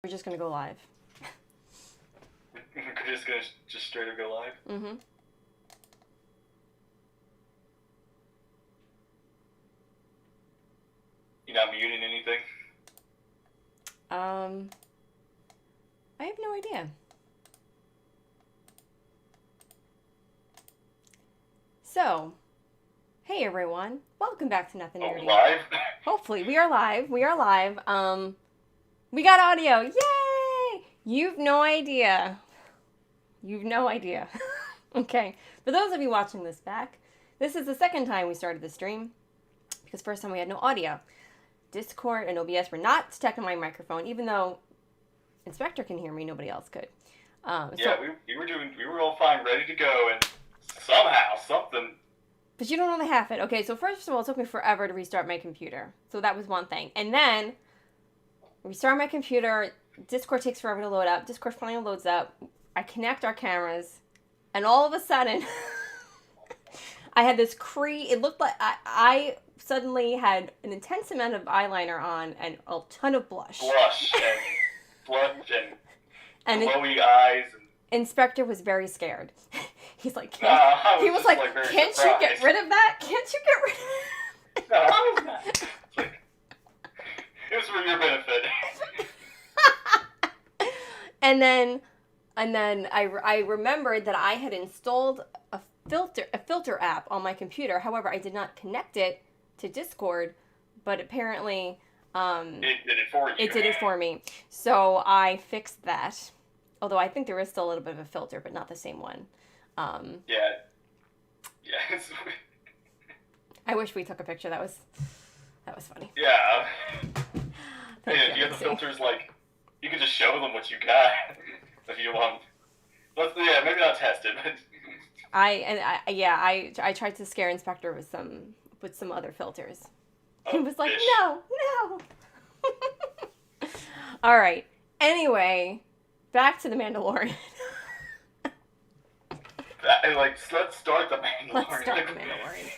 We're just gonna go live. We're just gonna just straight up go live. Mm-hmm. You're not muting anything. I have no idea. So, hey everyone, welcome back to Nothing Nerdy. Live? Hopefully, we are live. We are live. We got audio. Yay! You've no idea. You've no idea. Okay, for those of you watching this back, this is the second time we started the stream because first time we had no audio. Discord and OBS were not detecting my microphone, even though Inspector can hear me, nobody else could. We were all fine, ready to go, and somehow something. But you don't know the half it. Okay, so first of all, it took me forever to restart my computer. So that was one thing. And then, restart my computer, Discord takes forever to load up. Discord finally loads up. I connect our cameras, and all of a sudden, I had this it looked like I suddenly had an intense amount of eyeliner on and a ton of blush. And glowy eyes. Inspector was very scared. He's like, he was like, can't surprised. you get rid of that? Can't you get rid of it? No, I was not. It's like, it was for your benefit. And then I remembered that I had installed a filter app on my computer. However, I did not connect it to Discord, but apparently it did it for you. It did it for me. So I fixed that. Although I think there is still a little bit of a filter, but not the same one. Yeah. I wish we took a picture. That was funny. Yeah. Hey, you have the filters, like, you can just show them what you got if you want. Maybe not test it, but I tried to scare Inspector with some other filters. He was like, fish. no. All right. Anyway, back to the Mandalorian. Let's start the Mandalorian.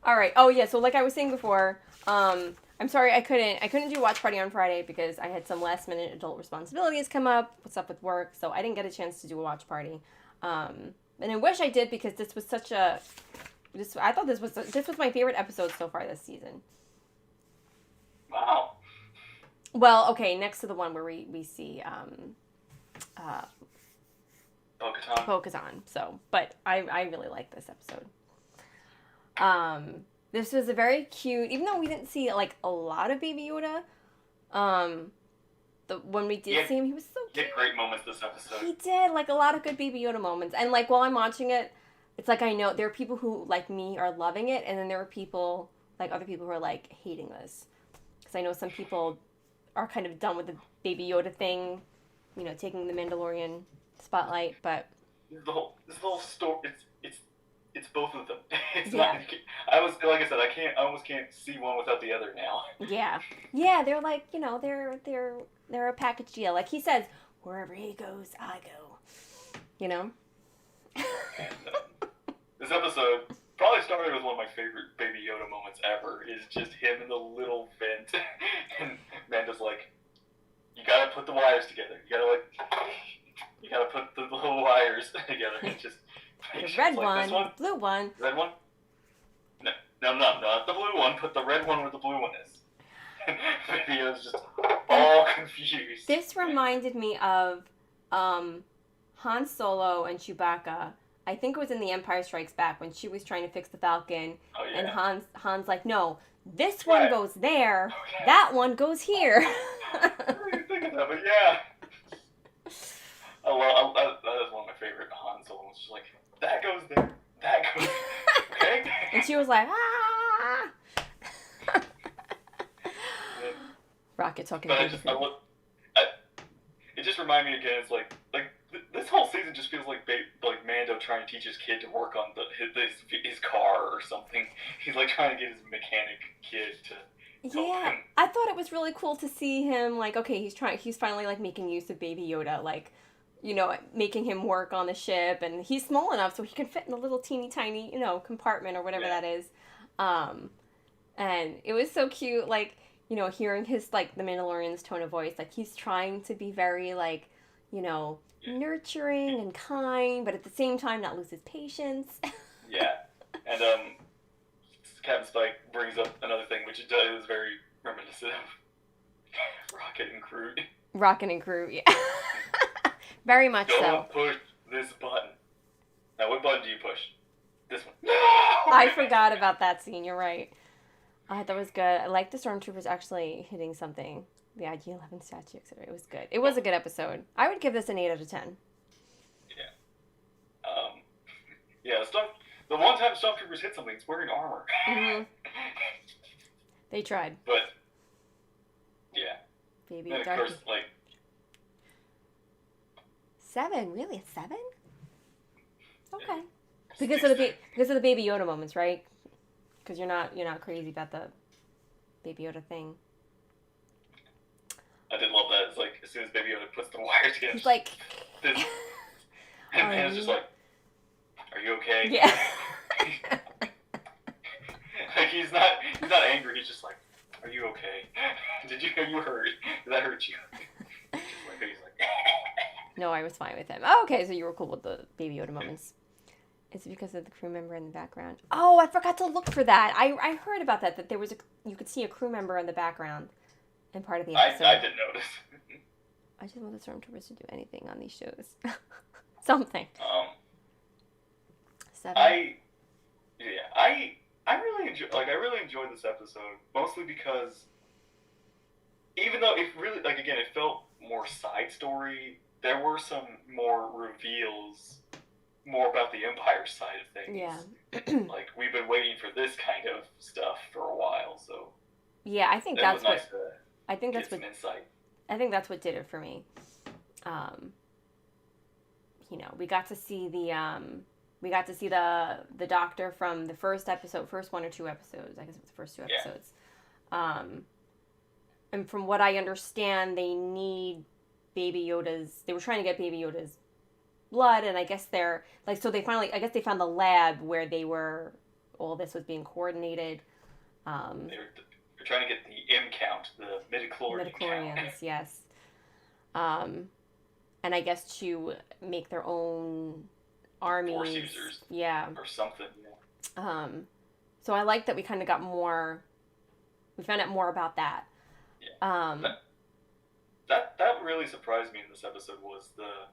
All right. Oh yeah. So like I was saying before, I'm sorry I couldn't do watch party on Friday because I had some last minute adult responsibilities come up. What's up with work? So I didn't get a chance to do a watch party. And I wish I did because this was I thought this was my favorite episode so far this season. Wow. Well, okay, next to the one where we see Bo-Katan. So, but I really like this episode. This was a very cute, even though we didn't see like a lot of Baby Yoda. When we did see him, he was so cute. He had great moments this episode. He did, like a lot of good Baby Yoda moments. And like while I'm watching it, it's like I know there are people who like me are loving it, and then there are people like other people who are like hating this. Because I know some people are kind of done with the Baby Yoda thing, taking the Mandalorian spotlight, but This whole story, it's both of them. It's yeah. not, I almost can't see one without the other now. Yeah, they're like, they're a package deal. Like he says, wherever he goes, I go. This episode probably started with one of my favorite Baby Yoda moments ever. Is just him in the little vent, and Mando's like, "You gotta put the wires together. You gotta put the little wires together." And just the red like, one, blue one. Red one? No, not the blue one. Put the red one where the blue one is. Baby Yoda's just all confused. This reminded me of Han Solo and Chewbacca. I think it was in The Empire Strikes Back when she was trying to fix the Falcon. Oh, yeah. And Han's like, no, this one goes there, that one goes here. I didn't think of that, but yeah. That is one of my favorite Han Solo ones. Just like, that goes there, that goes there. Okay? And she was like, ah. Rocket talking But to it just reminded me again, it's like this whole season just feels like Mando trying to teach his kid to work on his car or something. He's like trying to get his mechanic kid to help him. I thought it was really cool to see him, like, okay, he's finally, like, making use of Baby Yoda, like, making him work on the ship, and he's small enough so he can fit in a little teeny tiny, compartment or whatever that is. And it was so cute, like, you know, hearing his, like, the Mandalorian's tone of voice, like, he's trying to be very, like, you know, Yeah. nurturing and kind, but at the same time not lose his patience. Yeah. And Captain Spike brings up another thing, which is very reminiscent of Rocket and Groot. Rocket and Groot, yeah. Very much so. Don't push this button. Now, what button do you push? This one. No! I forgot about that scene, you're right. That was good. I like the stormtroopers actually hitting something. The IG-11 statue, etc. It was good. It was a good episode. I would give this an 8 out of 10. Yeah. Yeah, the one time stormtroopers hit something, it's wearing armor. Mm-hmm. They tried. But, yeah. Baby And of Dark. course, like... 7? Really? A 7? Okay. Yeah. Because of the Baby Yoda moments, right? Because you're not crazy about the Baby Yoda thing. I did love that. It's like, as soon as Baby Yoda puts the wire together... He's like... This, and Man's just like, are you okay? Yeah. Like, he's not angry, he's just like, are you okay? Are you hurt? Did that hurt you? He's like, No, I was fine with him. Oh, okay, so you were cool with the Baby Yoda moments. Is it because of the crew member in the background? Oh, I forgot to look for that. I heard about that there was you could see a crew member in the background in part of the episode. I didn't notice. I just want the stormtroopers to do anything on these shows. Something. 7. I really enjoyed this episode, mostly because even though it really, like, again, it felt more side story, there were some more reveals more about the Empire side of things. Yeah. Like, we've been waiting for this kind of stuff for a while, so Yeah, I think that was that's nice what to I think get that's what some insight. I think that's what did it for me. You know, we got to see the doctor from the first 1 or 2 episodes. I guess it was the first 2 episodes. And from what I understand, they were trying to get Baby Yoda's blood, and I guess they found the lab where all this was being coordinated. They're trying to get the M count, the midichlorian count. Midichlorians, yes. And I guess to make their own armies. Force users. Yeah. Or something, yeah. So I like that we kind of got more. We found out more about that. Yeah. That really surprised me in this episode was the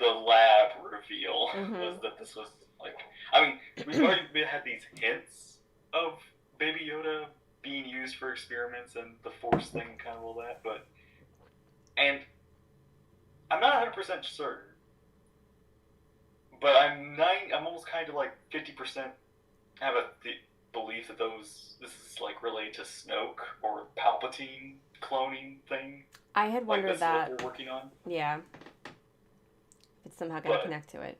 lab reveal. Mm-hmm. Was that this was like, I mean, we've already had these hints of Baby Yoda being used for experiments and the Force thing and kind of all that, and I'm not 100% certain, but I'm almost kind of like 50% have the belief that this is like related to Snoke or Palpatine cloning thing. I had wondered like that. What we're working on. Yeah. It's somehow going to connect to it.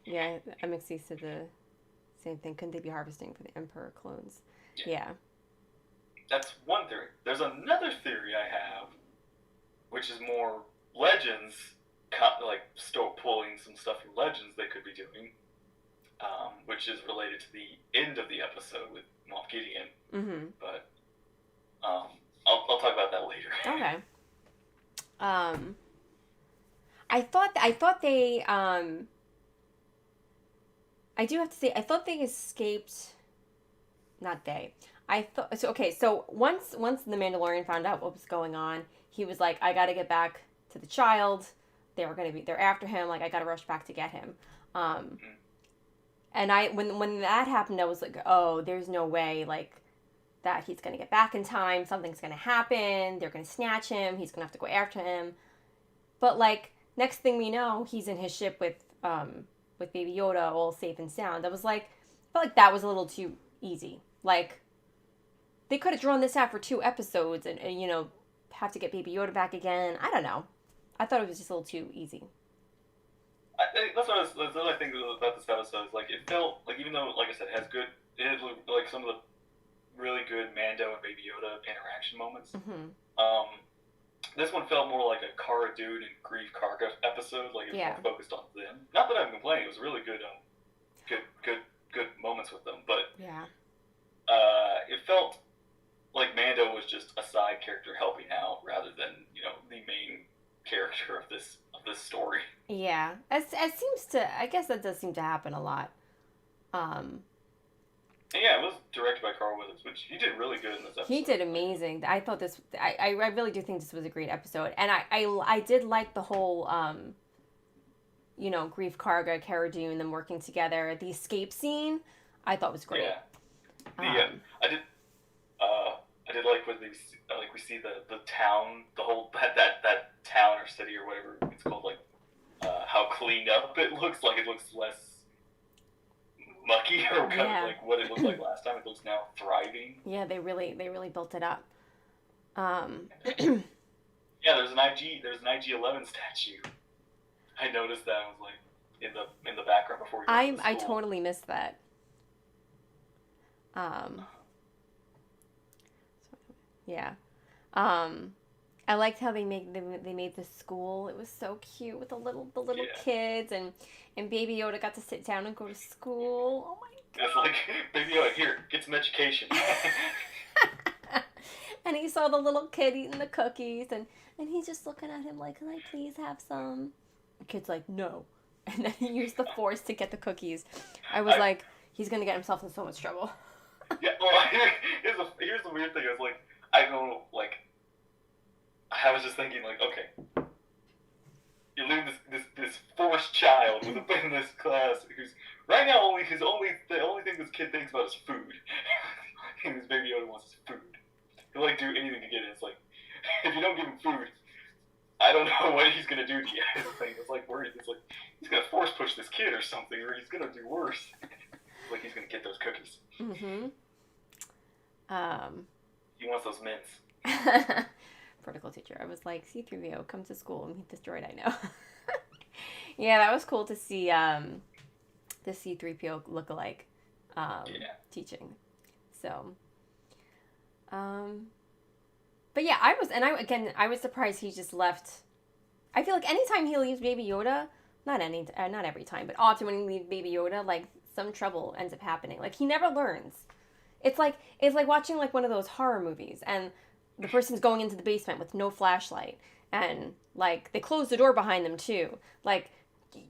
Yeah, MXC said the same thing. Couldn't they be harvesting for the Emperor clones? Yeah. That's one theory. There's another theory I have, which is more Legends, like pulling some stuff from Legends they could be doing, which is related to the end of the episode with Moff Gideon. Mm-hmm. But I'll talk about that later. Okay. I thought they I do have to say I thought they escaped. Not they. I thought so. Okay, so once the Mandalorian found out what was going on, he was like, "I got to get back to the child. They're after him. Like, I got to rush back to get him." And when that happened, I was like, "Oh, there's no way like that he's gonna get back in time. Something's gonna happen. They're gonna snatch him. He's gonna have to go after him." But like next thing we know, he's in his ship with Baby Yoda, all safe and sound. I felt like that was a little too easy. Like, they could have drawn this out for 2 episodes and have to get Baby Yoda back again. I don't know. I thought it was just a little too easy. That's the other thing about this episode is, like, it felt like, even though, like I said, it has like some of the really good Mando and Baby Yoda interaction moments. Mm-hmm. This one felt more like a Cara Dune and Grief Karga episode. Like, it was more focused on them. Not that I'm complaining. It was really good. good moments with them. But Yeah. it felt like Mando was just a side character helping out rather than the main character of this story. Yeah. It seems to. I guess that does seem to happen a lot. Um, And yeah, it was directed by Carl Weathers, which he did really good in this episode. he did amazing. I thought this. I really do think this was a great episode, and I did like the whole Grief Karga, Cara Dune, them working together. The escape scene, I thought was great. Yeah. I did. I did like when we see the town, the whole that town or city or whatever it's called, like how cleaned up it looks. Like it looks less mucky or kind of like what it looked like last time. It looks now thriving. Yeah, they really built it up. Yeah, there's an IG-11 statue. I noticed that. I was like in the background before. I totally missed that. Yeah. I liked how they made the school. It was so cute with the little kids and Baby Yoda got to sit down and go to school. Oh my god. It's like, Baby Yoda, here, get some education. And he saw the little kid eating the cookies and he's just looking at him like, can I please have some? The kid's like, no. And then he used the Force to get the cookies. I was like, he's gonna get himself in so much trouble. Yeah, well, here's the weird thing. I was like, I was just thinking, like, okay, you're leaving this Force child in this class who's right now the only thing this kid thinks about is food. And this Baby Yoda wants his food. He'll like do anything to get it. It's like, if you don't give him food, I don't know what he's gonna do to you. It's like worried. It's like he's gonna Force push this kid or something, or he's gonna do worse. Like he's gonna get those cookies. Mm-hmm. He wants those mints. Protocol teacher. I was like, C-3PO, come to school and meet this droid I know. Yeah, that was cool to see the C-3PO look-alike teaching. So, but yeah, I was surprised he just left. I feel like anytime he leaves Baby Yoda, not every time, but often when he leaves Baby Yoda, like some trouble ends up happening. Like he never learns. It's like watching like one of those horror movies and the person's going into the basement with no flashlight and like they close the door behind them too. Like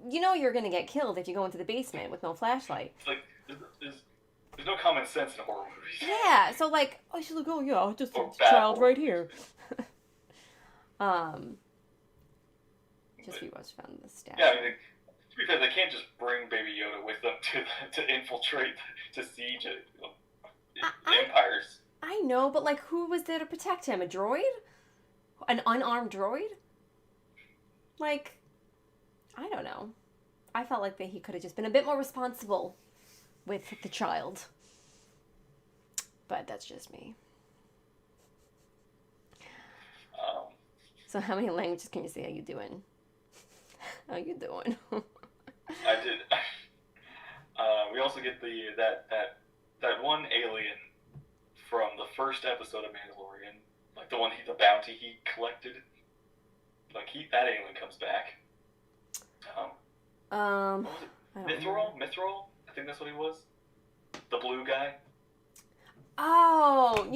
you're gonna get killed if you go into the basement with no flashlight. It's like there's no common sense in horror movies. Yeah, so like I should like, oh yeah, just a child right here. Just rewatched found the stat. Yeah, I mean, to be fair, they can't just bring Baby Yoda with them to infiltrate, to siege empires. I know, but like, who was there to protect him? A droid? An unarmed droid? Like, I don't know. I felt like he could have just been a bit more responsible with the child. But that's just me. So how many languages can you say? How you doing? How you doing? I did. We also get that one alien from the first episode of Mandalorian, like the bounty he collected. Like that alien comes back. What was it? Mithril? I think that's what he was. The blue guy. Oh,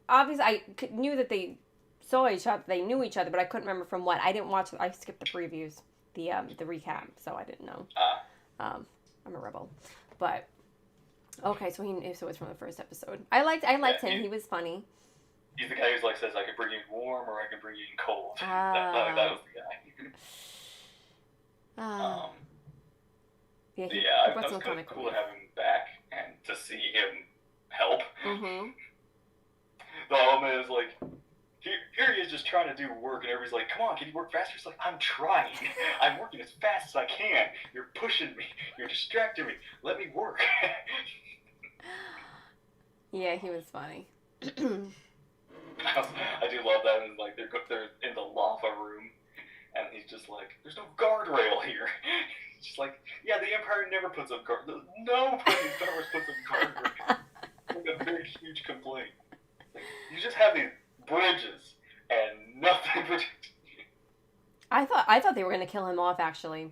obviously I knew that they saw each other. They knew each other, but I couldn't remember from what. I didn't watch. I skipped the previews, the recap, so I didn't know. I'm a rebel, but okay. So it's from the first episode. I liked him. He was funny. He's the guy who's like says, I can bring you in warm or I can bring you in cold. That was the guy. Yeah, it was kind of cool to have him back and to see him help. Mm-hmm. The element is like, here he is just trying to do work, and everybody's like, come on, can you work faster? It's like, I'm trying. I'm working as fast as I can. You're pushing me. You're distracting me. Let me work. Yeah, he was funny. I do love that. And like they're in the lava room, and he's just like, "There's no guardrail here." He's just like, "Yeah, the Empire never puts up guard. Nobody ever puts up guardrail." Like a big, huge complaint. Like, you just have these bridges and nothing protects you. I thought they were gonna kill him off. Actually,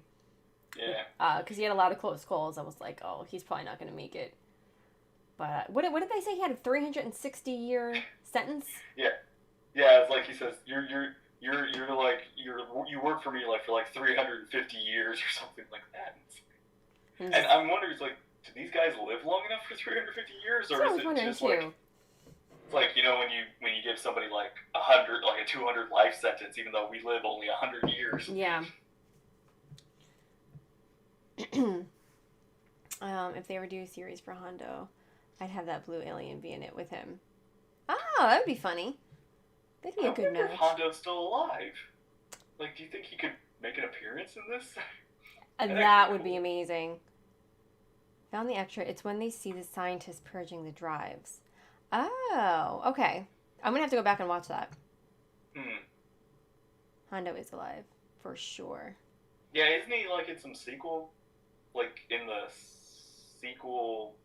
Yeah. Because he had a lot of close calls. I was like, oh, he's probably not going to make it. But what did they say? He had a 360-year sentence? Yeah. Yeah, it's like he says, you work for me like for like 350 years or something like that. And I'm wondering, it's like, do these guys live long enough for 350 years, or is it just like, it's like, you know, when you give somebody like 100, like a 200 life sentence, even though we live only 100 years. Yeah. If they ever do a series for Hondo, I'd have that blue alien be in it with him. Oh, that would be funny. That'd be a good match. If Hondo's still alive. Like, do you think he could make an appearance in this? That would be amazing. Found the extra. It's when they see the scientists purging the drives. Oh, okay. I'm gonna have to go back and watch that. Hondo is alive, for sure. Yeah, isn't he like in some sequel? Like in the sequel,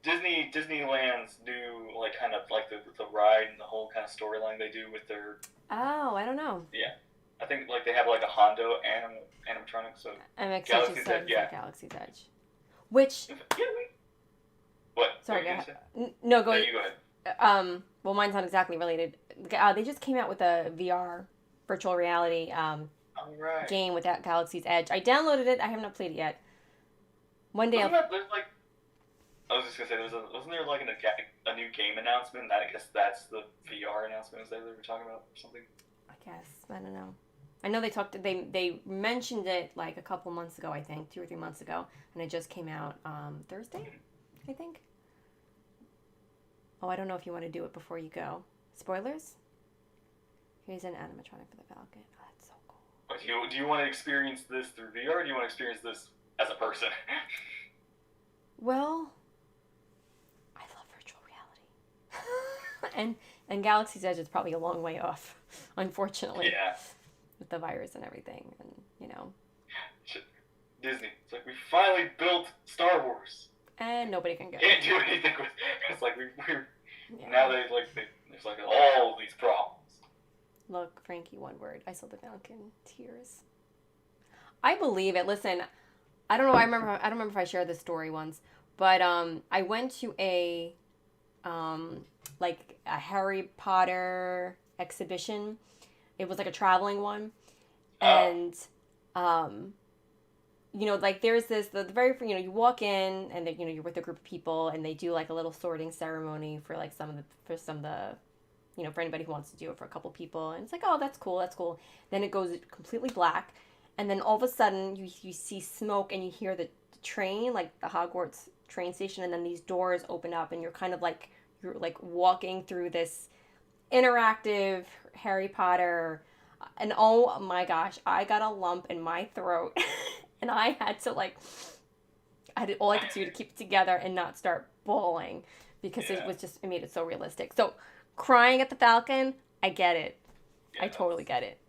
Disneyland's new, like, kind of like the ride and the whole kind of storyline they do with their. Oh, I don't know. Yeah, I think like they have like a Hondo animatronic. So Galaxy's Edge, yeah. Galaxy's Edge. Which. What? Sorry, go ahead. No, go ahead. You go ahead. Well, mine's not exactly related. They just came out with a VR, virtual reality game with that Galaxy's Edge. I downloaded it. I have not played it yet. One day. There's like. I was just gonna say, wasn't there like a new game announcement? I guess that's the VR announcement that they were talking about or something. I guess I don't know. I know they mentioned it like a couple months ago. I think 2 or 3 months ago, and it just came out Thursday, I think. Oh, I don't know if you want to do it before you go. Spoilers. Here's an animatronic for the Falcon. Oh, that's so cool. Do you want to experience this through VR, or do you want to experience this as a person? Well, I love virtual reality. and Galaxy's Edge is probably a long way off, unfortunately. Yeah. With the virus and everything, and you know. Disney. It's like, we finally built Star Wars. And nobody can go. Can't do anything with it. It's like now there's like all these problems. Look, Frankie, one word. I saw the Falcon. Tears. I believe it. Listen, I don't know. I don't remember if I shared this story once, but I went to a Harry Potter exhibition. It was like a traveling one, and you know, like there's this the very, you know, you walk in and you know you're with a group of people and they do like a little sorting ceremony for like some of the you know, for anybody who wants to do it for a couple people, and it's like, oh, that's cool. Then it goes completely black, and then all of a sudden you see smoke and you hear the train, like the Hogwarts train station, and then these doors open up and you're walking through this interactive Harry Potter, and oh my gosh, I got a lump in my throat. And I had to all I could do to keep it together and not start bawling because it made it so realistic. So crying at the Falcon, I get it. Yeah, I totally get it.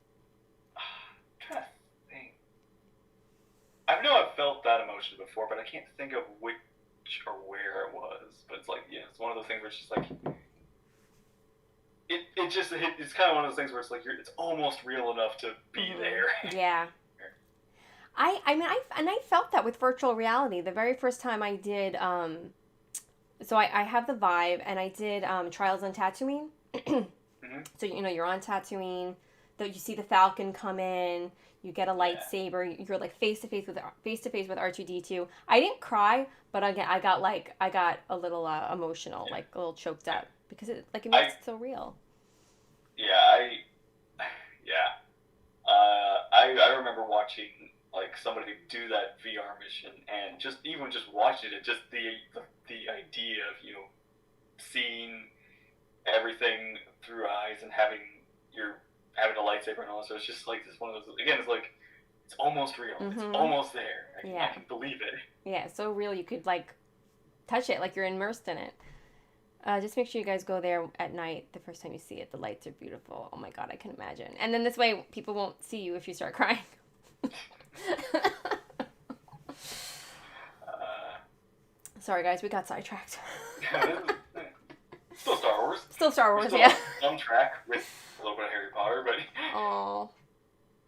I'm trying to think. I know I've felt that emotion before, but I can't think of which or where it was. But it's like, yeah, it's one of those things where it's just like, it's kind of one of those things where it's like it's almost real enough to be there. Yeah. I felt that with virtual reality. The very first time I did, so I have the Vive, and I did Trials on Tatooine. Mm-hmm. So, you know, you're on Tatooine, you see the Falcon come in, you get a lightsaber, you're like face to face with R2-D2. I didn't cry, but again, I got a little emotional, like a little choked up because it makes it so real. I remember watching like somebody do that VR mission, and just watching it, just the idea of, you know, seeing everything through eyes and having a lightsaber and all that. So it's just like this one of those. Again, it's like it's almost real. Mm-hmm. It's almost there. I can believe it. Yeah, it's so real. You could like touch it, like you're immersed in it. Just make sure you guys go there at night the first time you see it. The lights are beautiful. Oh my God, I can imagine. And then this way, people won't see you if you start crying. Sorry, guys, we got sidetracked. Still Star Wars. Still Star Wars, yeah. On track with a little bit of Harry Potter, but. Oh.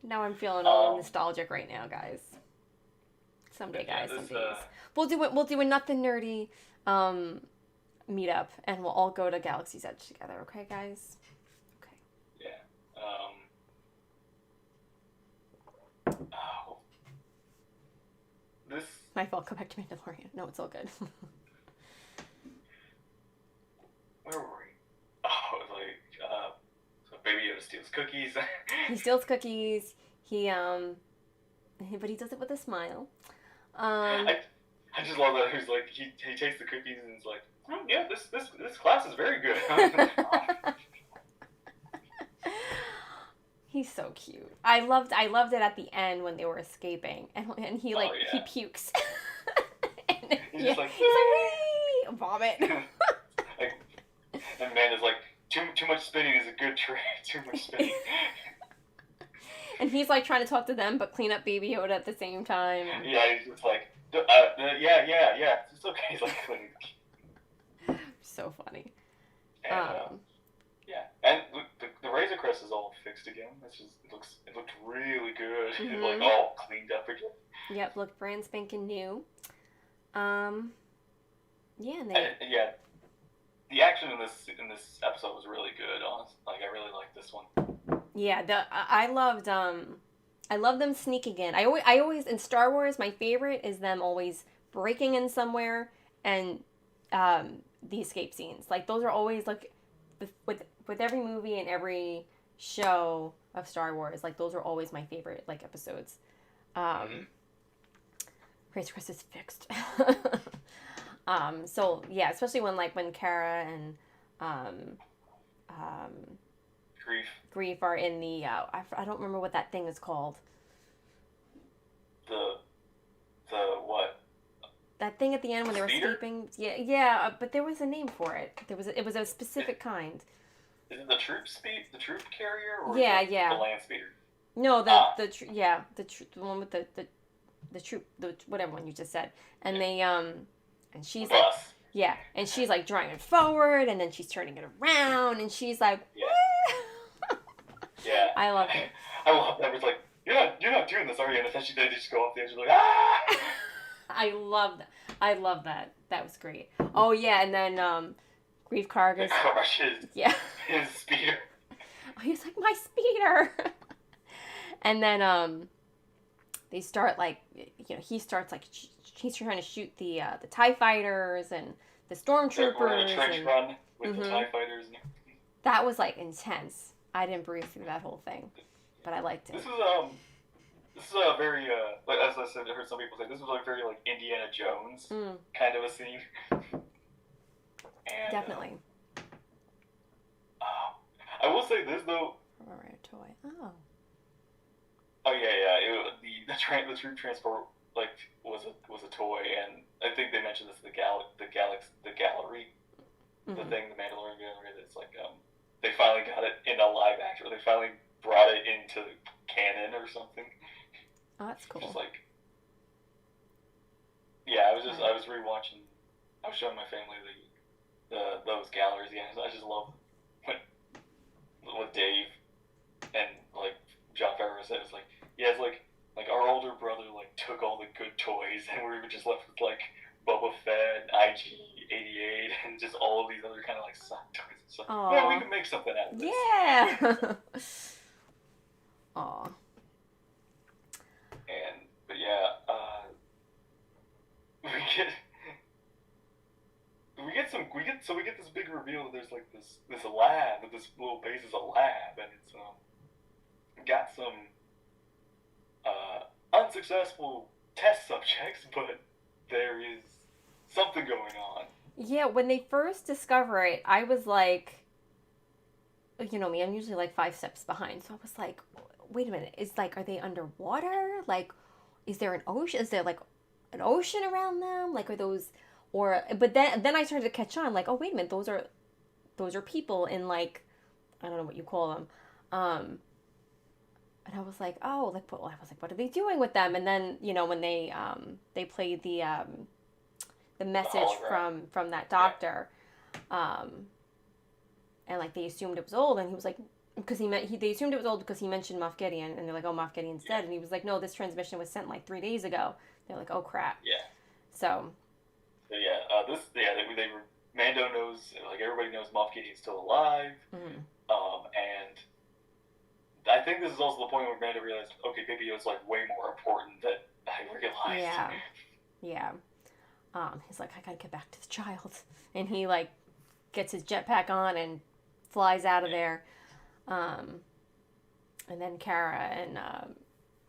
Now I'm feeling all nostalgic right now, guys. Someday, guys, some days. We'll do a nothing nerdy meetup, and we'll all go to Galaxy's Edge together. Okay, guys. Okay. Yeah. This. My fault. Go back to Mandalorian. No, it's all good. Where were we? Oh, it was like so Baby Yoda steals cookies. He steals cookies. But he does it with a smile. I just love that he's like he takes the cookies and he's like, oh, yeah, this class is very good. He's so cute. I loved it at the end when they were escaping, and he like he pukes. He's just like, wee! Vomit. Like, and Amanda's like, too much spinning is a good trait. Too much spinning. And he's like trying to talk to them, but clean up Baby Yoda at the same time. Yeah, he's just like, yeah, it's okay. He's like cleaning. So funny. And, yeah, and the Razor Crest is all fixed again. It looked really good. Mm-hmm. Like all cleaned up again. Yep, looked brand spanking new. Yeah, and yeah, the action in this episode was really good. Honestly, like I really liked this one. Yeah, I loved them sneaking in. I always in Star Wars, my favorite is them always breaking in somewhere and the escape scenes. Like those are always like with every movie and every show of Star Wars, like those are always my favorite like episodes. Razor Crest is fixed. So yeah, especially when Kara and Grief are in the I don't remember what that thing is called. The what? That thing at the end when they were escaping. Yeah, but there was a name for it. It was a specific kind. Is it the troop carrier or the land speeder? No, the one with the troop, whatever one you just said. And they and she's like, yeah, and she's like driving forward, and then she's turning it around, and she's like, yeah. I love it. I love that. It's like, you're not doing this, are you? And then they just go off the edge and like, ah! I love that. That was great. Oh yeah, and then Grief Karga's his speeder. Oh, he's like, my speeder. And then they start like, he starts like he's trying to shoot the TIE fighters and the stormtroopers. We're in a trench run with the TIE fighters. That was like intense. I didn't breathe through that whole thing, but I liked it. This is a very like as I said, I heard some people say this was a very like Indiana Jones kind of a scene. And, definitely. I will say this though. A toy. Oh. Oh yeah. The troop transport like was a toy, and I think they mentioned this in the gallery, the thing, the Mandalorian gallery. That's like they finally got it in a live action. They finally brought it into canon or something. Oh, that's cool. Just like, yeah, I was rewatching. I was showing my family those galleries again. I just love what Dave and like John Favreau said. It's like, yeah, it's like our older brother like took all the good toys, and we were just left with like Boba Fett, IG-88, and just all of these other kind of like side toys. So yeah, we can make something out of this. Yeah. Aw. But yeah, we get this big reveal that there's like this lab, that this little base is a lab, and it's got some unsuccessful test subjects, but there is something going on. Yeah, when they first discover it, I was like, you know me, I'm usually like 5 steps behind, so I was like, wait a minute, are they underwater? Like, is there an ocean? Is there like an ocean around them? Like, are those, but then I started to catch on, like, oh, wait a minute, those are people in like, I don't know what you call them. And I was like, oh, like, what are they doing with them? And then, when they played the message from that doctor, and like they assumed it was old, and he was like, because they assumed it was old because he mentioned Moff Gideon, and they're like, oh, Moff Gideon's dead, and he was like, no, this transmission was sent like 3 days ago. They're like, oh crap. Yeah. So. They were. Mando knows, like everybody knows, Moff Gideon's still alive. Mm-hmm. And I think this is also the point where Mando realized, okay, Baby Yoda's like way more important than I realized. Yeah. Yeah. He's like, I gotta get back to the child, and he like gets his jetpack on and flies out of there. And then Kara and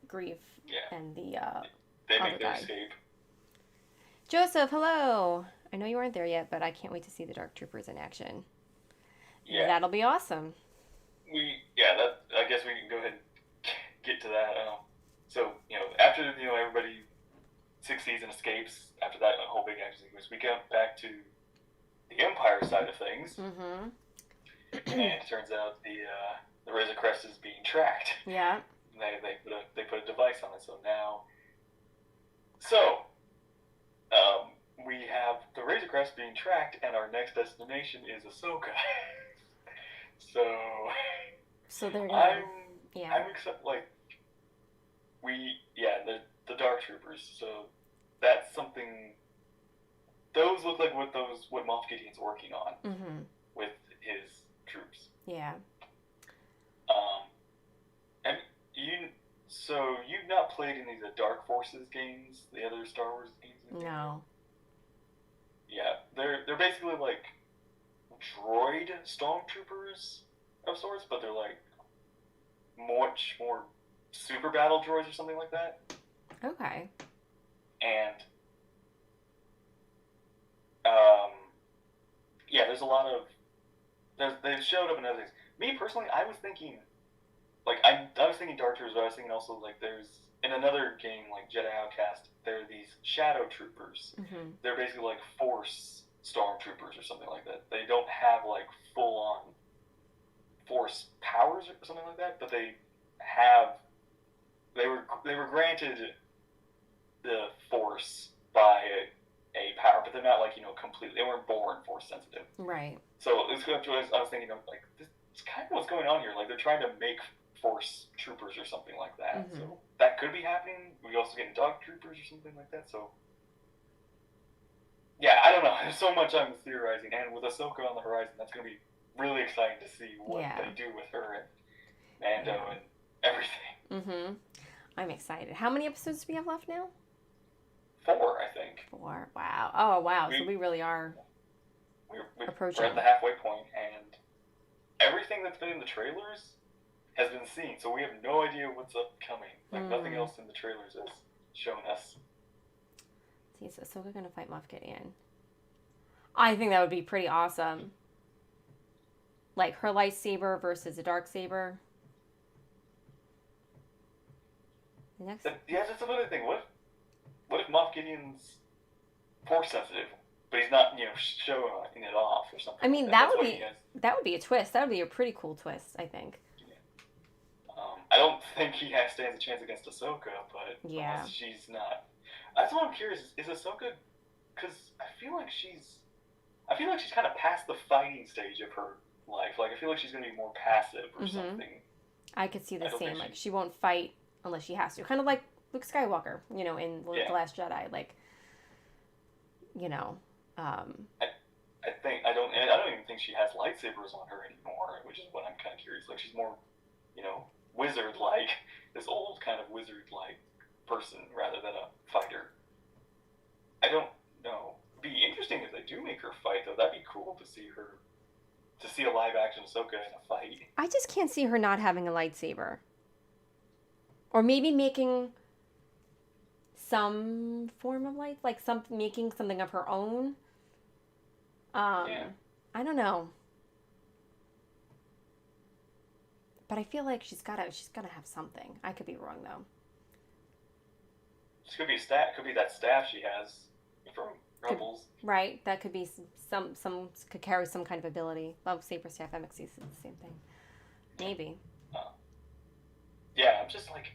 Grief and the they other make their guy. escape. Joseph, hello. I know you aren't there yet, but I can't wait to see the Dark Troopers in action. Yeah, that'll be awesome. I guess we can go ahead and get to that. So after everybody succeeds and escapes, after that whole big action sequence, we get back to the Empire side of things. Mm-hmm. And it turns out the Razor Crest is being tracked. Yeah. They put a device on it. We have the Razor Crest being tracked, and our next destination is Ahsoka. So they're gonna. I'm excited. The Dark Troopers. So that's something. Those look like what Moff Gideon's working on with his troops. Yeah. And you've not played any of the Dark Forces games, the other Star Wars games? No. Yeah, they're basically like droid stormtroopers of sorts, but they're like much more super battle droids or something like that. Okay. And there's a lot of they've showed up in other things. Me personally, I was thinking I was thinking Dark Troopers, but I was thinking also like there's in another game like Jedi Outcast, there are these Shadow Troopers. Mm-hmm. They're basically like Force Stormtroopers or something like that. They don't have like full on Force powers or something like that, but they were granted the Force by a power, but they're not like completely. They weren't born Force sensitive. Right. So I was thinking of like this is kind of what's going on here. Like they're trying to make Force troopers or something like that. Mm-hmm. So that could be happening. We also get Dark Troopers or something like that. So yeah, I don't know. There's so much I'm theorizing, and with Ahsoka on the horizon, that's going to be really exciting to see what they do with her and Mando and everything. Mm-hmm. I'm excited. How many episodes do we have left now? 4, I think. 4. Wow. Oh, wow. So we really are approaching. We're at the halfway point, and everything that's been in the trailers has been seen, so we have no idea what's upcoming. Nothing else in the trailers has shown us. See, so Ahsoka gonna fight Moff Gideon. I think that would be pretty awesome. Like her lightsaber versus a dark saber. That's another thing. What if Moff Gideon's Force sensitive, but he's not, showing it off or something? I mean, that would be a twist. That would be a pretty cool twist, I think. I don't think he stands a chance against Ahsoka, but unless she's not. That's what I'm curious. Is Ahsoka? Because I feel like she's kind of past the fighting stage of her life. Like I feel like she's gonna be more passive or something. I could see the same. Like she won't fight unless she has to. Kind of like Luke Skywalker, in The Last Jedi. Like, I don't even think she has lightsabers on her anymore, which is what I'm kind of curious. Like she's more, wizard-like, this old kind of wizard-like person rather than a fighter. I don't know. It'd be interesting if they do make her fight, though. That'd be cool to see a live-action Ahsoka in a fight. I just can't see her not having a lightsaber. Or maybe making some form of light, like making something of her own. I don't know. But I feel like she's gotta have something. I could be wrong though. This could be a staff. Could be that staff she has from Rebels. Right. That could be some could carry some kind of ability. Well, saber staff MXC is the same thing. Maybe. I'm just like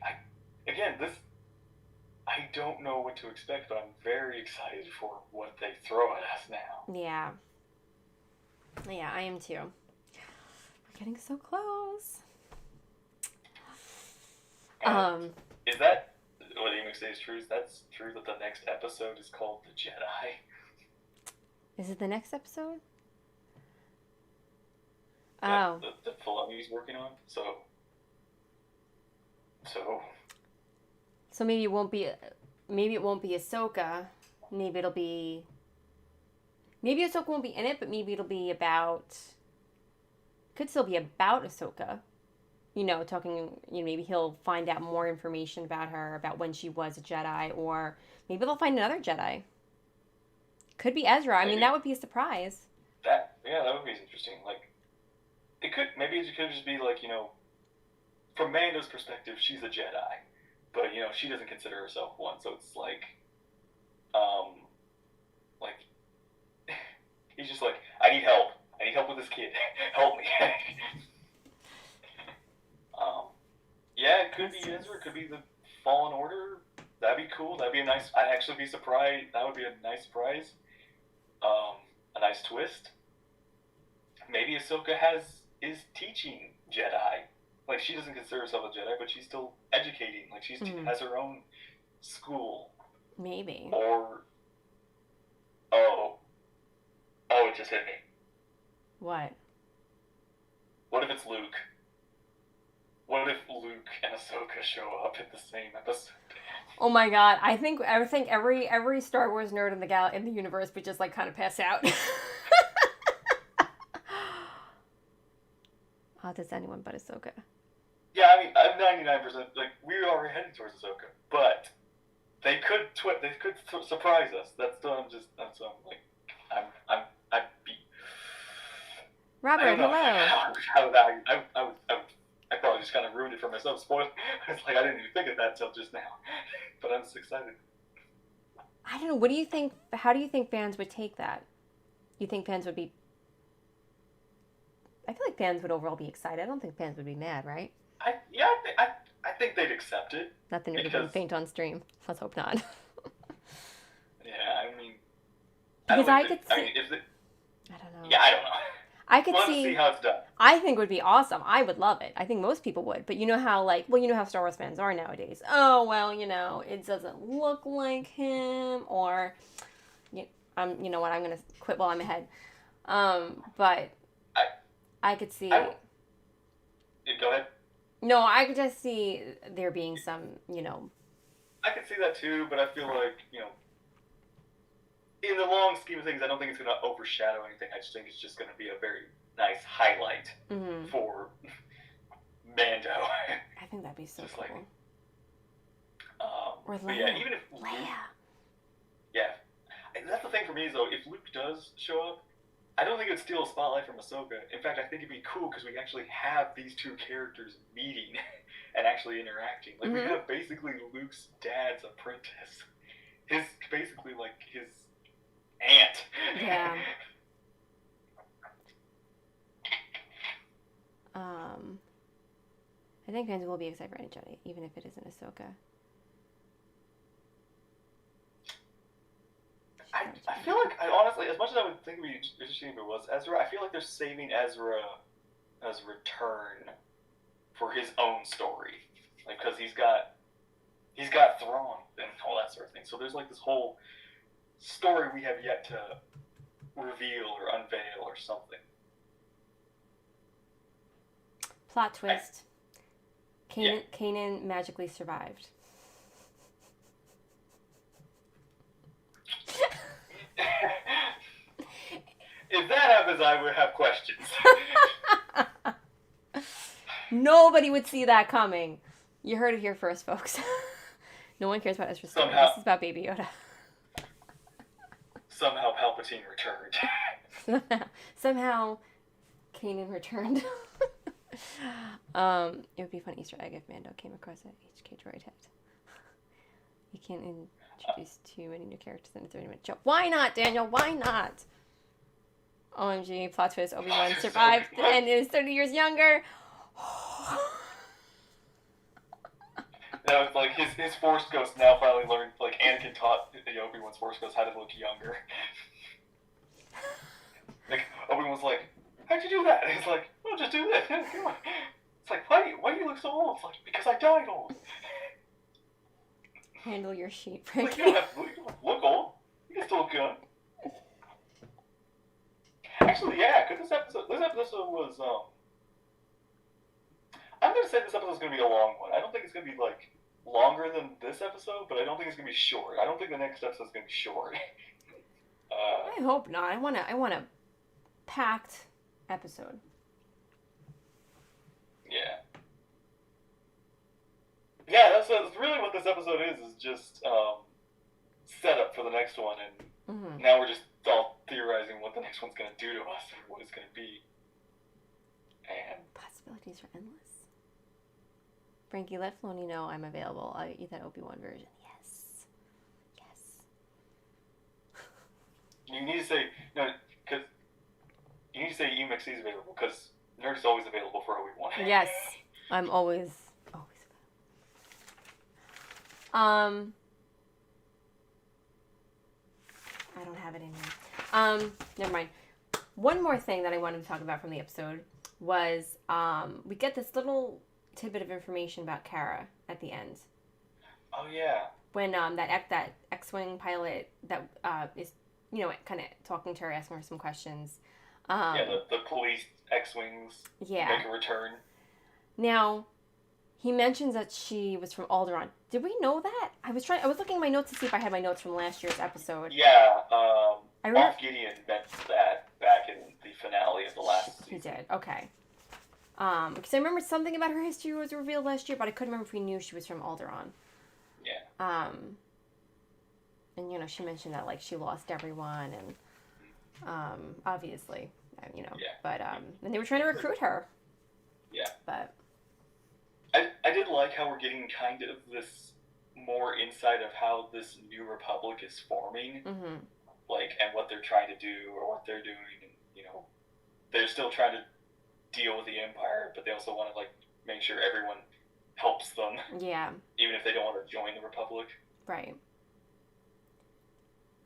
I don't know what to expect, but I'm very excited for what they throw at us now. Yeah. Yeah, I am too. getting so close. Is that what Amy says is true? That's true that the next episode is called The Jedi? Is it the next episode? That Filoni's working on? So maybe it won't be Ahsoka. Maybe Ahsoka won't be in it, but maybe it'll be about. Could still be about Ahsoka. Talking. Maybe he'll find out more information about her, about when she was a Jedi, or maybe they'll find another Jedi. Could be Ezra. I mean, that would be a surprise. That would be interesting. Like, it could just be like, from Mando's perspective, she's a Jedi, but she doesn't consider herself one. So it's like he's just like, I need help with this kid. Help me. It could be Ezra. It could be the Fallen Order. That'd be cool. That'd be a nice. I'd actually be surprised. That would be a nice surprise. A nice twist. Maybe Ahsoka is teaching Jedi. Like, she doesn't consider herself a Jedi, but she's still educating. Like, she's has her own school. Maybe. Or it just hit me. What? What if it's Luke? What if Luke and Ahsoka show up in the same episode? Oh my god! I think every Star Wars nerd in the universe would just like kind of pass out. How does anyone but Ahsoka? Yeah, I mean, I'm 99%. Like, we're already heading towards Ahsoka, but they could surprise us. That's what I'm like. I'd be. Robert, hello. I probably just kind of ruined it for myself. Spoiled. It's like I didn't even think of that until just now, but I'm just excited. I don't know. What do you think? How do you think fans would take that? You think fans would be? I feel like fans would overall be excited. I don't think fans would be mad, right? I think they'd accept it. Nothing to do faint on stream. Let's hope not. Yeah, I mean. Because I could see. I don't know. Yeah, I don't know. I could we'll see how it's done. I think it would be awesome. I would love it. I think most people would. But you know how Star Wars fans are nowadays. Oh, well, it doesn't look like him, or what, I'm going to quit while I'm ahead. But I could see. Go ahead. No, I could just see there being some, I could see that too, but I feel like, in the long scheme of things, I don't think it's going to overshadow anything. I just think it's just going to be a very nice highlight for Mando. I think that'd be so just cool. Like, or Leia. But yeah, even if Leia. Yeah, that's the thing for me is though, if Luke does show up, I don't think it would steal a spotlight from Ahsoka. In fact, I think it'd be cool because we actually have these two characters meeting and actually interacting. Like we have basically Luke's dad's apprentice. His basically like his aunt. Yeah. I think fans will be excited for any Jedi, even if it isn't Ahsoka. I feel like, honestly, as much as I would think it would be interesting if it was Ezra, I feel like they're saving Ezra as return for his own story. Like, because he's got Thrawn and all that sort of thing. So there's like this whole story we have yet to reveal or unveil or something. Plot twist. Kanan magically survived. If that happens, I would have questions. Nobody would see that coming. You heard it here first, folks. No one cares about Ezra's story. This is about Baby Yoda. Somehow Palpatine returned. Somehow Kanan returned. It would be a fun Easter egg if Mando came across an HK droid head. You can't introduce too many new characters in a 30-minute show. Why not, Daniel? Why not? OMG, plot twist, Obi-Wan survived and is 30 years younger. No, it's like his Force Ghost now finally learned, like Anakin taught Obi-Wan's Force Ghost how to look younger. Like, Obi-Wan's like, how'd you do that? And he's like, well, just do this. It's like, why do you look so old? It's like, because I died old. Handle your sheet, Like, Frankie. you don't have to look old. You can still look good. Actually, yeah, because this episode was, I'm going to say this episode is going to be a long one. I don't think it's going to be, like, longer than this episode, but I don't think it's going to be short. I don't think the next episode is going to be short. I hope not. I want a packed episode. Yeah. Yeah, that's really what this episode is just set up for the next one, and now we're just all theorizing what the next one's going to do to us, or what it's going to be. And possibilities are endless. Frankie, let Filoni know I'm available. I'll eat that Obi-Wan version. Yes. you need to say, no, because you need to say EMXC is available, because Nerd's always available for Obi-Wan. Yes. I'm always available. I don't have it in here. Never mind. One more thing that I wanted to talk about from the episode was we get this little tidbit of information about Kara at the end. Oh yeah. When that X-wing pilot that is kind of talking to her, asking her some questions. The police X-wings make a return. Now, he mentions that she was from Alderaan. Did we know that? I was looking at my notes to see if I had my notes from last year's episode. Yeah, Moff Gideon mentioned that back in the finale of the last season. He did, okay. Because I remember something about her history was revealed last year, but I couldn't remember if we knew she was from Alderaan. Yeah. And, she mentioned that, like, she lost everyone, and, obviously, Yeah. But, and they were trying to recruit her. Yeah. But I did like how we're getting kind of this more insight of how this new republic is forming, like, and what they're trying to do or what they're doing. And, they're still trying to deal with the Empire, but they also want to, like, make sure everyone helps them. Yeah. Even if they don't want to join the Republic. Right.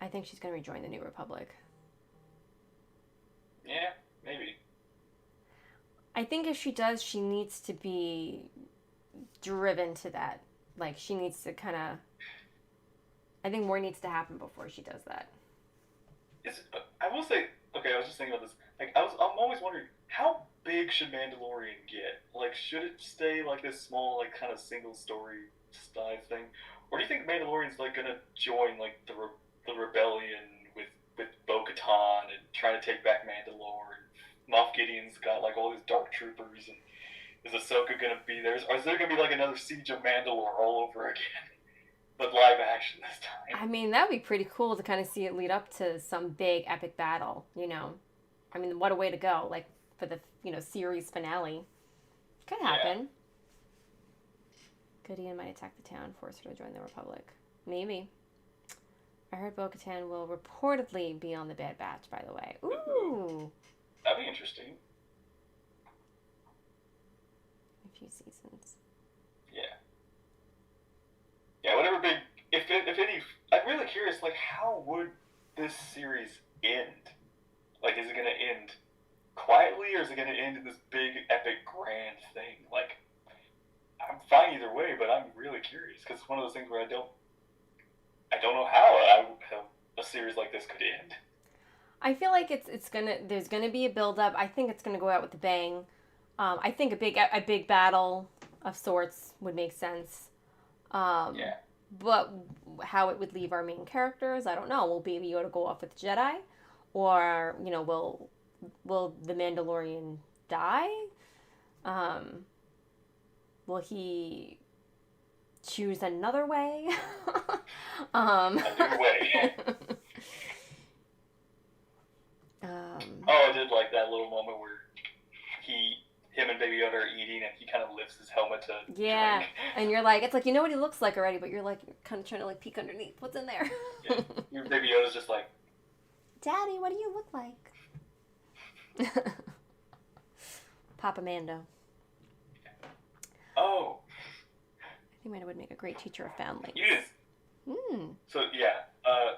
I think she's going to rejoin the New Republic. Yeah, maybe. I think if she does, she needs to be driven to that. Like, she needs to kind of... I think more needs to happen before she does that. I will say... Okay, I was just thinking about this. Like, I'm always wondering, how big should Mandalorian get? Like, should it stay, like, this small, like, kind of single-story style thing? Or do you think Mandalorian's, like, gonna join, like, the rebellion with Bo-Katan and trying to take back Mandalore? And Moff Gideon's got, like, all these dark troopers, and is Ahsoka gonna be there? Or is there gonna be, like, another Siege of Mandalore all over again? But live action this time. I mean, that would be pretty cool to kind of see it lead up to some big epic battle, I mean, what a way to go, like, for the, series finale. Could happen. Yeah. Gideon might attack the town, force her to join the Republic. Maybe. I heard Bo-Katan will reportedly be on the Bad Batch, by the way. Ooh. That'd be interesting. A few seasons. Yeah. Yeah, whatever big... If any... I'm really curious, like, how would this series end? Like, is it going to end quietly, or is it going to end in this big, epic, grand thing? Like, I'm fine either way, but I'm really curious, because it's one of those things where I don't know how a series like this could end. I feel like there's gonna be a build up. I think it's gonna go out with a bang. I think a big battle of sorts would make sense. Yeah. But how it would leave our main characters, I don't know. Will Baby Yoda go off with the Jedi? Or, will the Mandalorian die? Will he choose another way? A new way. I did like that little moment where him and Baby Yoda are eating, and he kind of lifts his helmet to drink. And you're like, it's like, you know what he looks like already, but you're like, kind of trying to, like, peek underneath. What's in there? Yeah. Your Baby Yoda's just like, Daddy, what do you look like? Papa Mando. Oh. I think Mando would make a great teacher of families. Yes. So, yeah.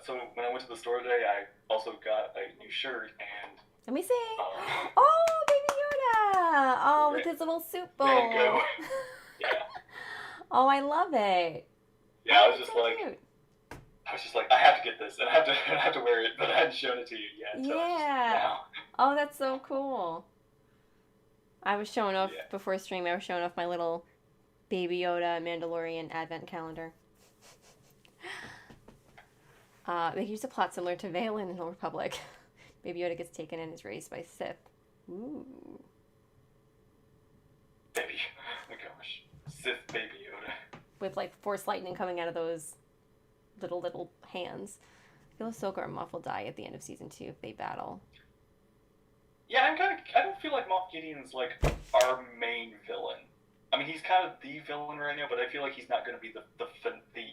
So when I went to the store today, I also got a new shirt, and... Let me see. Oh, Baby Yoda! Oh, with his little soup bowl. Mango. Yeah. Oh, I love it. Yeah, Oh, I was that's just so like, cute. I have to get this, and I have to wear it, but I hadn't shown it to you yet. So Yeah. now. Oh, that's so cool. I was showing off Yeah. before stream. I was showing off my little Baby Yoda Mandalorian advent calendar. They use a plot similar to Valen in the Republic. Baby Yoda gets taken and is raised by Sith. Ooh. Baby, oh my gosh, Sith Baby Yoda. With like force lightning coming out of those little hands. I feel Ahsoka or Moff will die at the end of season 2 if they battle. Yeah, I don't feel like Moff Gideon's like our main villain. I mean, he's kind of the villain right now, but I feel like he's not going to be the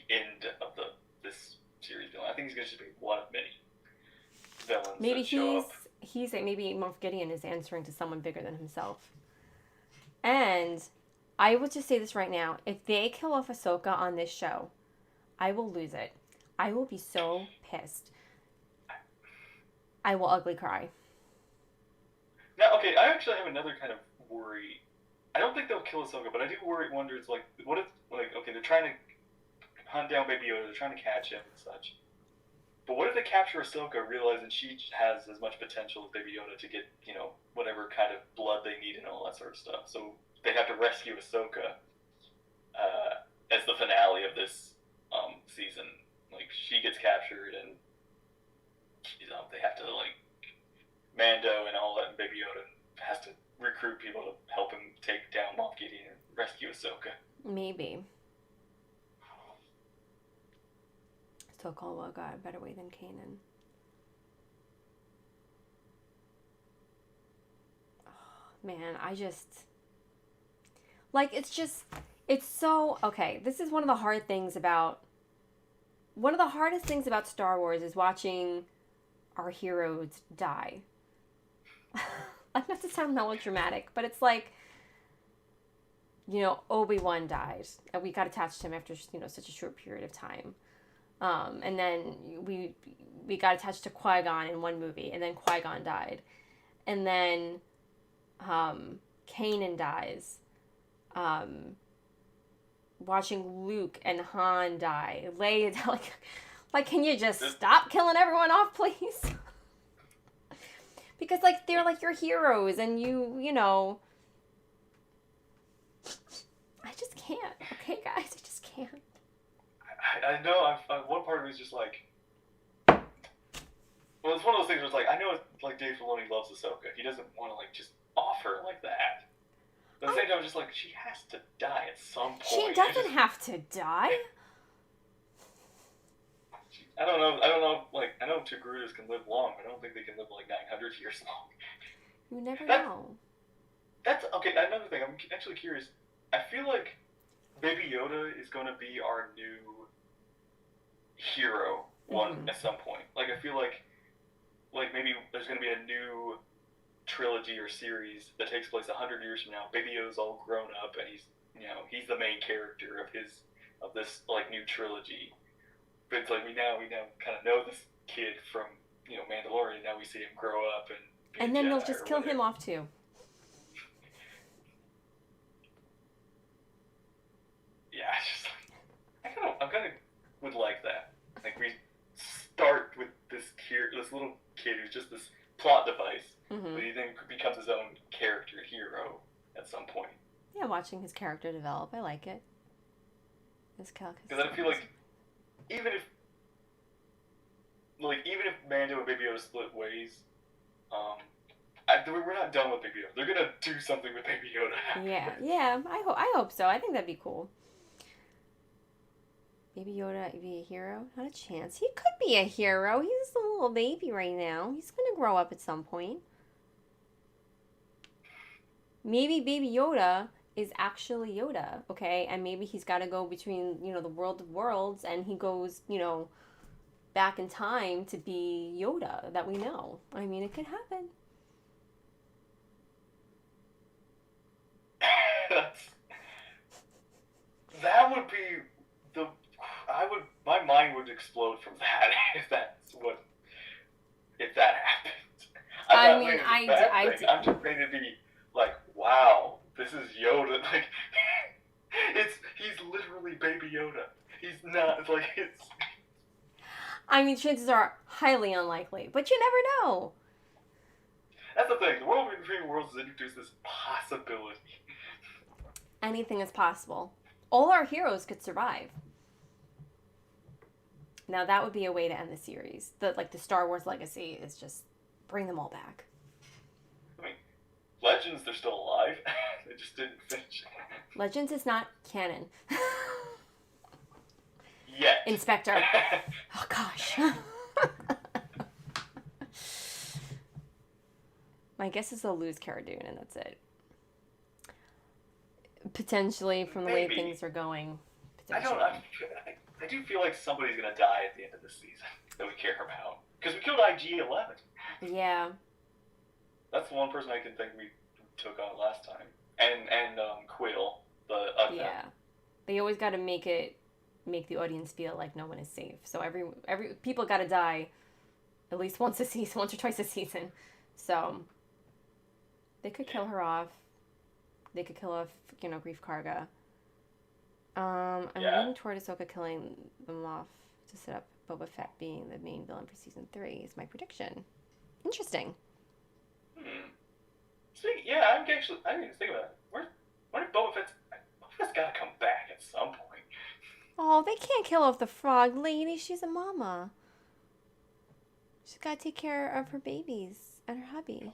end of this series villain. I think he's going to just be one of many villains. Maybe that show up. maybe Moff Gideon is answering to someone bigger than himself. And I will just say this right now: if they kill off Ahsoka on this show, I will lose it. I will be so pissed. I will ugly cry. Now, okay, I actually have another kind of worry. I don't think they'll kill Ahsoka, but I do wonder, it's like, what if, like, okay, they're trying to hunt down Baby Yoda, they're trying to catch him and such. But what if they capture Ahsoka, realizing she has as much potential as Baby Yoda to get, whatever kind of blood they need and all that sort of stuff. So they have to rescue Ahsoka as the finale of this season. Like, she gets captured and, they have to, like, Mando and all that, and Baby Yoda has to recruit people to help him take down Moff Gideon and rescue Ahsoka. Maybe. Still call a God a better way than Kanan. Oh, man, I just... Like, it's so... Okay, this is one of the hard things about... One of the hardest things about Star Wars is watching our heroes die. Like, not to sound melodramatic, but it's like, Obi-Wan died, and we got attached to him after, such a short period of time. And then we got attached to Qui-Gon in one movie, and then Qui-Gon died. And then Kanan dies. Watching Luke and Han die. Leia, like, can you just stop killing everyone off, please? Because, like, they're, like, your heroes, and I just can't. Okay, guys? I just can't. I know, one part of me is just like... Well, it's one of those things where it's like, I know, like, Dave Filoni loves Ahsoka. He doesn't want to, like, just off her like that. But at the same time, I'm just like, she has to die at some point. She doesn't have to die. I don't know, like, I know Togrutas can live long, but I don't think they can live, like, 900 years long. You never know. That's, okay, another thing, I'm actually curious. I feel like Baby Yoda is going to be our new hero at some point. Like, I feel like maybe there's going to be a new trilogy or series that takes place 100 years from now. Baby Yoda's all grown up, and he's the main character of this, like, new trilogy. But it's like we now kind of know this kid from Mandalorian. Now we see him grow up and then they'll just kill him off too. Yeah, it's just like I kind of would like that. Like we start with this little kid who's just this plot device, but he then becomes his own character hero at some point. Yeah, watching his character develop, I like it. Because I feel like. Even if Mando and Baby Yoda split ways, we're not done with Baby Yoda. They're gonna do something with Baby Yoda. Yeah. I hope so. I think that'd be cool. Baby Yoda be a hero? Not a chance. He could be a hero. He's a little baby right now. He's gonna grow up at some point. Maybe Baby Yoda is actually Yoda, okay? And maybe he's got to go between, the world of worlds, and he goes, back in time to be Yoda that we know. I mean, it could happen. That would be my mind would explode from that if that happened. I'm just trying to be like, wow, this is Yoda. Like, he's literally Baby Yoda. He's not, it's like, it's... I mean, chances are highly unlikely, but you never know. That's the thing. The World Between Worlds has introduced this possibility. Anything is possible. All our heroes could survive. Now that would be a way to end the series. The Star Wars legacy is just bring them all back. I mean, Legends, they're still alive. They just didn't finish. Legends is not canon. Yet. Inspector. Oh gosh. My guess is they'll lose Cara Dune and that's it. Potentially, from the way things are going. I do feel like somebody's going to die at the end of this season that we care about. Because we killed IG-11. Yeah. That's the one person I can think we took on last time. And Quill, the yeah. They always got to make the audience feel like no one is safe. So every people got to die at least once a season, once or twice a season. So they could kill her off. They could kill off, Grief Karga. I'm leaning toward Ahsoka killing them off to set up Boba Fett being the main villain for season 3 is my prediction. Interesting. See, yeah, I didn't even think about it. What if Boba Fett's got to come back at some point? Oh, they can't kill off the frog lady. She's a mama. She's got to take care of her babies and her hubby.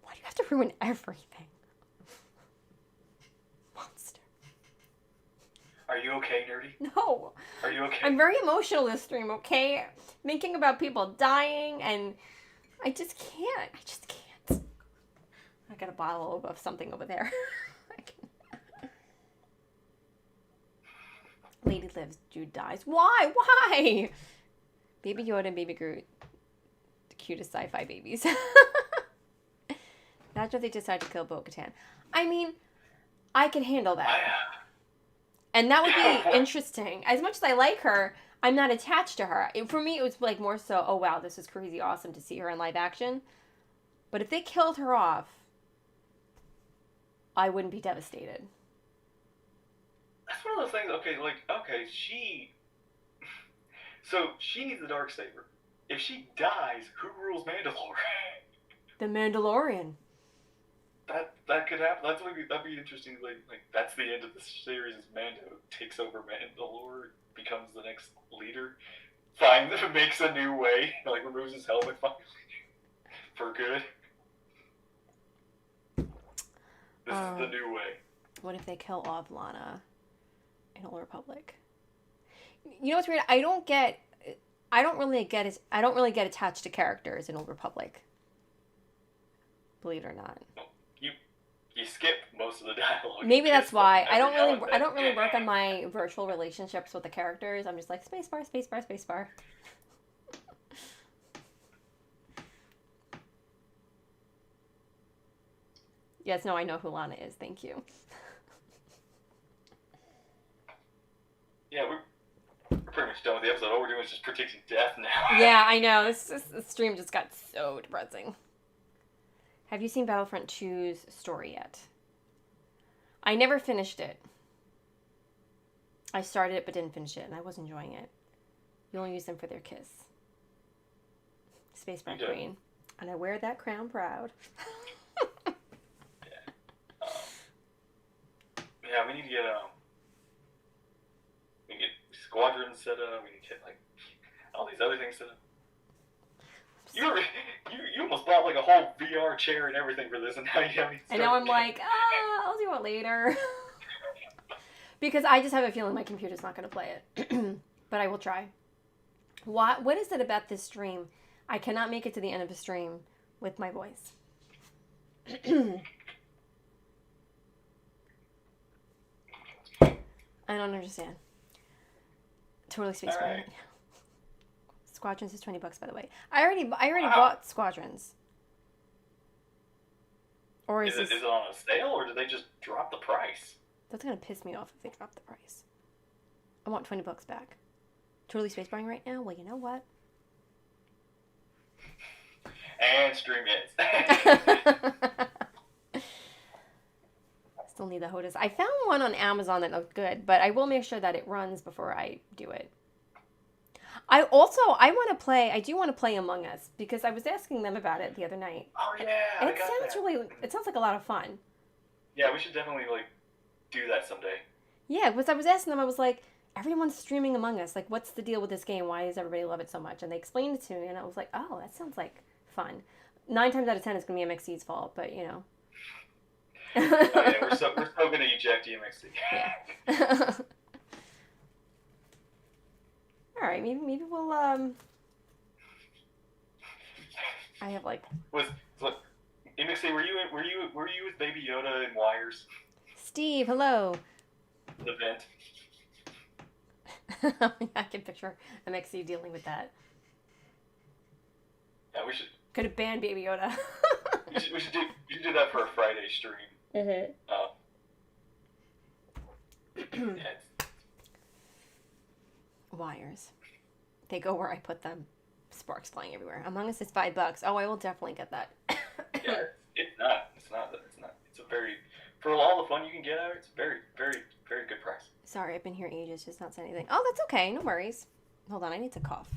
Why do you have to ruin everything? Monster. Are you okay, Nerdy? No. Are you okay? I'm very emotional this stream, okay? Thinking about people dying, and I just can't. I got a bottle of something over there. Lady lives, Jude dies. Why? Why? Baby Yoda and Baby Groot. The cutest sci-fi babies. Imagine if they decide to kill Bo-Katan. I mean, I can handle that. And that would be interesting. As much as I like her, I'm not attached to her. For me, it was like more so, oh wow, this is crazy awesome to see her in live action. But if they killed her off, I wouldn't be devastated. That's one of those things, so she needs the Darksaber. If she dies, who rules Mandalore? The Mandalorian. That could happen. That'd be interesting. Like that's the end of the series. Is Mando takes over Mandalore, becomes the next leader, makes a new way, like removes his helmet finally for good. This is the new way. What if they kill off Lana in Old Republic? You know what's weird? I don't really get attached to characters in Old Republic. Believe it or not. You skip most of the dialogue. Maybe that's why I don't really work on my virtual relationships with the characters. I'm just like spacebar, spacebar, spacebar. Yes, no, I know who Lana is. Thank you. Yeah, we're pretty much done with the episode. All we're doing is just predicting death now. Yeah, I know. This stream just got so depressing. Have you seen Battlefront 2's story yet? I never finished it. I started it but didn't finish it, and I was enjoying it. You only use them for their kiss. Spacebar Queen. And I wear that crown proud. Yeah, we need to get squadrons set up. We need to get all these other things set up. You almost bought like a whole VR chair and everything for this, and now you haven't. And now I'm like, I'll do it later. Because I just have a feeling my computer's not going to play it. But I will try. What is it about this stream? I cannot make it to the end of the stream with my voice. I don't understand. Totally space right. Squadrons is $20, by the way. I already bought Squadrons. Or is it on a sale, or did they just drop the price? That's gonna piss me off if they drop the price. I want $20 back. Totally spacebarring right now? Well, you know what? And stream ends. Only the HOTAS. I found one on Amazon that looked good, but I will make sure that it runs before I do it. I do want to play Among Us because I was asking them about it the other night. Oh yeah, And I got that. it sounds like a lot of fun. Yeah, we should definitely like do that someday. Yeah, because I was asking them, I was like, everyone's streaming Among Us. Like, what's the deal with this game? Why does everybody love it so much? And they explained it to me, and I was like, oh, that sounds like fun. 9 times out of 10, it's gonna be MXC's fault, but you know. Oh yeah, we're so gonna eject EMXC. Yeah. All right, maybe we'll I have like. Look, EMXC, were you with Baby Yoda and Wires? Steve, hello. The vent. I can picture MXC dealing with that. Yeah, we should. Could have banned Baby Yoda. we should do that for a Friday stream. Mm-hmm. Yeah. Wires. They go where I put them. Sparks flying everywhere. Among Us is $5. Oh, I will definitely get that. Yeah, it's not. It's a very, for all the fun you can get out of it, it's a very, very, very good price. Sorry, I've been here ages, just not saying anything. Oh, that's okay. No worries. Hold on, I need to cough.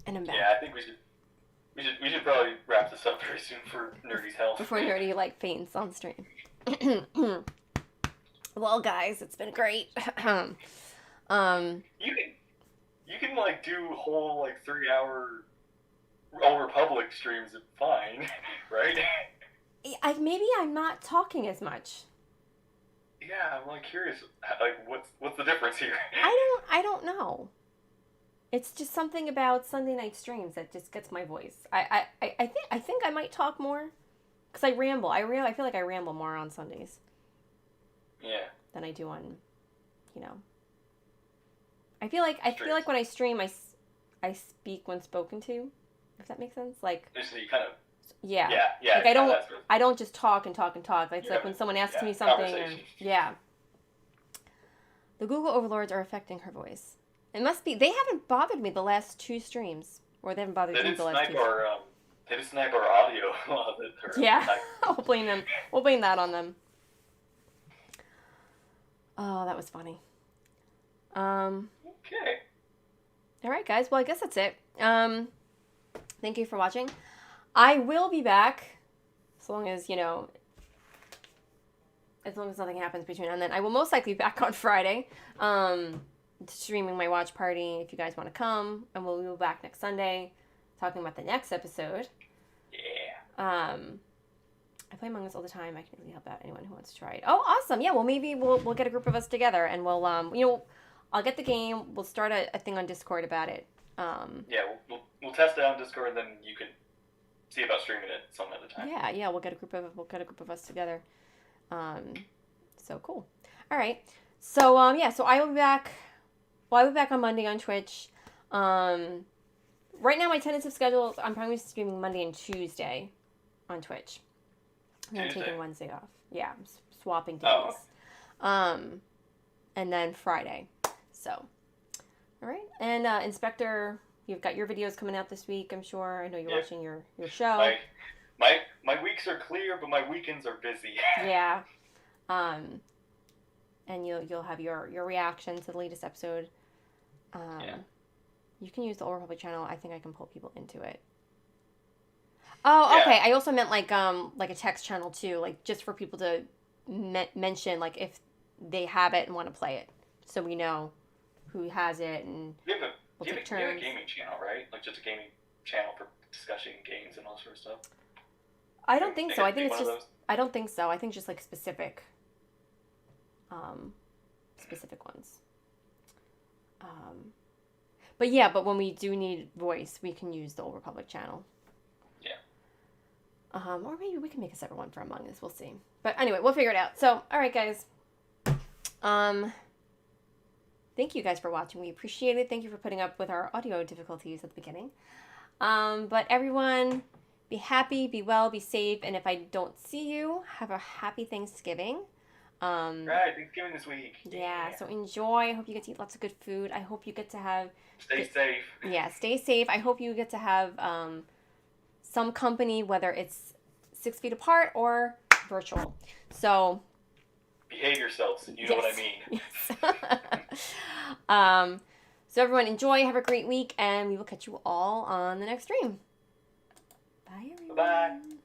And I'm back. Yeah, I think we should probably wrap this up very soon for Nerdy's health. Before Nerdy like faints on stream. Well, guys, it's been great. You can like do whole like 3-hour Old Republic streams fine, right? Maybe I'm not talking as much. Yeah, I'm like curious. Like, what's the difference here? I don't know. It's just something about Sunday night streams that just gets my voice. I think I might talk more, because I ramble. I feel like I ramble more on Sundays. Yeah. Than I do on, you know. I feel like when I stream, I speak when spoken to. If that makes sense, like. So you kind of. Yeah. Yeah. Like I don't just talk and talk and talk. Like, it's like when someone asks me something. Yeah. The Google overlords are affecting her voice. It must be. They haven't bothered me the last 2 streams, or they haven't bothered you the last 2. They did snipe our audio. Yeah. We'll blame them. We'll blame that on them. Oh, that was funny. Okay. All right, guys. Well, I guess that's it. Thank you for watching. I will be back, as long as, you know, as long as nothing happens between now and then. I will most likely be back on Friday, streaming my watch party if you guys want to come, and we'll be back next Sunday talking about the next episode. Yeah. I play Among Us all the time. I can really help out anyone who wants to try it. Oh, awesome. Yeah, well, maybe we'll get a group of us together, and we'll, you know, I'll get the game. We'll start a thing on Discord about it. Yeah, we'll test it on Discord, and then you can see about streaming it some other time. Yeah, we'll get a group of us together. So cool. All right. So so I will be back. Well, I'll be back on Monday on Twitch. Right now my tentative schedule, I'm probably streaming Monday and Tuesday on Twitch. And I'm taking Wednesday off. Yeah, I'm swapping days. Oh. And then Friday. So, all right. And Inspector, you've got your videos coming out this week, I'm sure. I know you're watching your show. My weeks are clear, but my weekends are busy. Yeah. And you'll have your reaction to the latest episode. Yeah. You can use the Old Republic channel. I think I can pull people into it. Oh, okay. I also meant like a text channel too, like just for people to mention like if they have it and want to play it, so we know who has it, and you have a gaming channel, right? Like just a gaming channel for discussing games and all sort of stuff. I don't think so. I think it's just. I don't think so. I think just like specific ones. But when we do need voice, we can use the Old Republic channel. Yeah. Or maybe we can make a separate one for Among Us. We'll see. But anyway, we'll figure it out. So, all right, guys. Thank you guys for watching. We appreciate it. Thank you for putting up with our audio difficulties at the beginning. But everyone, be happy, be well, be safe, and if I don't see you, have a happy Thanksgiving. Right, Thanksgiving this week. Yeah, so enjoy. I hope you get to eat lots of good food. I hope you get to have... Stay safe. Yeah, stay safe. I hope you get to have some company, whether it's 6 feet apart or virtual. So behave yourselves. You know what I mean. Yes. So everyone, enjoy. Have a great week, and we will catch you all on the next stream. Bye, everyone. Bye-bye.